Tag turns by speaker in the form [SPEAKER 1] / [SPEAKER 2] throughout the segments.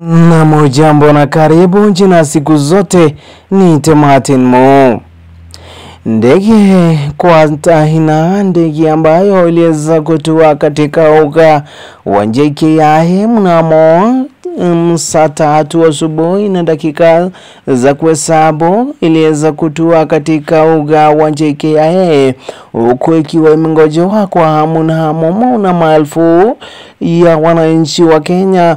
[SPEAKER 1] Na jambo na karibu jina siku zote ni Martin Mo. Ndege kwa tahina ndege ambayo iliweza kutua katika uga wa JKIA mnamo saa 3 asubuhi na dakika za kuhesabu iliweza kutua katika uga wa JKIA, huku ikiwa imengojewa kwa hamu na hamu na maelfu ya wananchi wa Kenya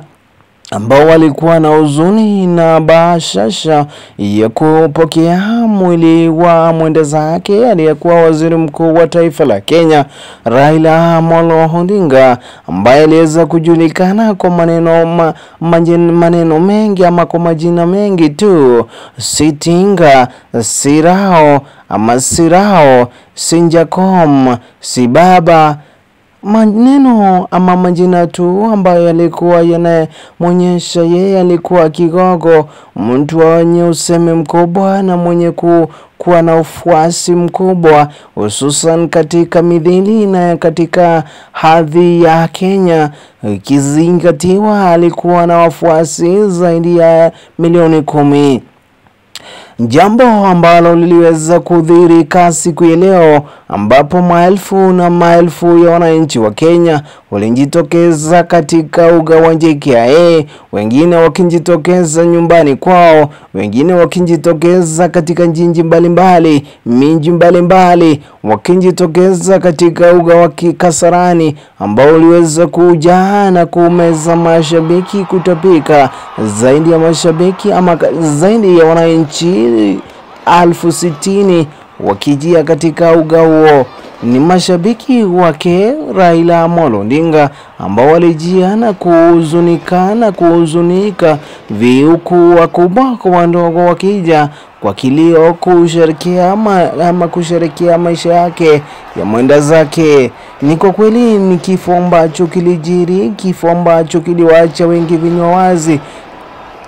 [SPEAKER 1] ambao walikuwa na huzuni na bashasha ya kupokea mwili wa mwenda zake aliyekuwa waziri mkuu wa taifa la Kenya Raila Amolo Odinga, ambaye aliweza kujulikana kwa maneno mengi ama kwa majina mengi tu: Sitinga, Sirao ama Sirao, Sinjakom, Sibaba, maneno ama majina tu ambayo yalikuwa yanamwonyesha yeye alikuwa kigogo, mtu mwenye usemi mkubwa na mwenye kuwa na ufuasi mkubwa, hususan katika midhili na katika hadhi ya Kenya, ikizingatiwa alikuwa na wafuasi zaidi ya milioni 10. Jambo ambalo liliweza kudhihirika siku ya leo, ambapo maelfu na maelfu ya wananchi wa Kenya walijitokeza katika uga wa JKIA, wengine wakijitokeza nyumbani kwao, wengine wakijitokeza katika miji mbalimbali, wakijitokeza katika uga wa Kasarani ambao uliweza kujaa na kumeza mashabiki kutapika. Zaidi ya mashabiki ama zaidi ya wananchi 60,000 wakijia katika uga huo. Ni mashabiki wake Raila Amolo Odinga ambao walijia na kuhuzunika, viuku wakubwa kwa wadogo wakija kwa kilio kusherehekea maisha yake ya mwenda zake. Ni kwa kweli ni kifo ambacho kilijiri, kifo ambacho kiliwacha wengi vinywa wazi,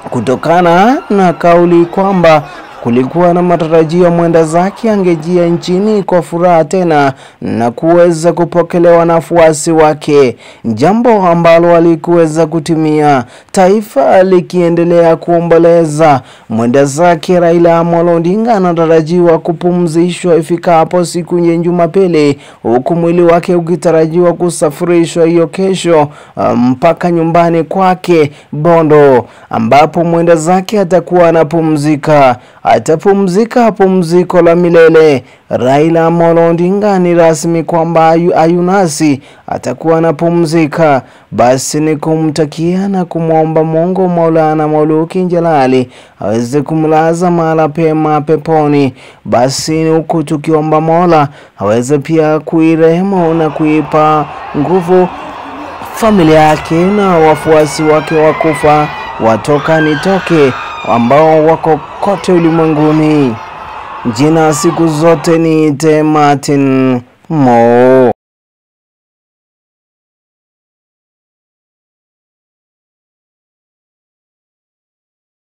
[SPEAKER 1] kutokana na kauli kwamba kulikuwa na matarajio mwenda zake angejia nchini kwa furaha tena na kuweza kupokelewa na wafuasi wake, jambo ambalo alikuweza kutimia. Taifa likiendelea kuomboleza mwenda zake Raila Amolo Odinga anatarajiwa kupumzishwa ifikapo siku ya Jumapili, huku mwili wake ukitarajiwa kusafirishwa hiyo kesho mpaka nyumbani kwake Bondo, ambapo mwenda zake atakuwa anapumzika. Atapumzika pumziko la milele. Raila Amolo Odinga ni rasmi kwamba ayunasi atakuwa anapumzika. Basi ni kumtakia na kumwomba Mungu Maulana Mauluki Jalali aweze kumlaza mahala pema peponi. Basi huku tukiomba Mola aweze pia kuirehemu na kuipa nguvu familia yake na wafuasi wake wakufa watoka nitoke ambao wako kote ulimwenguni. Jina siku zote ni Martin Mo.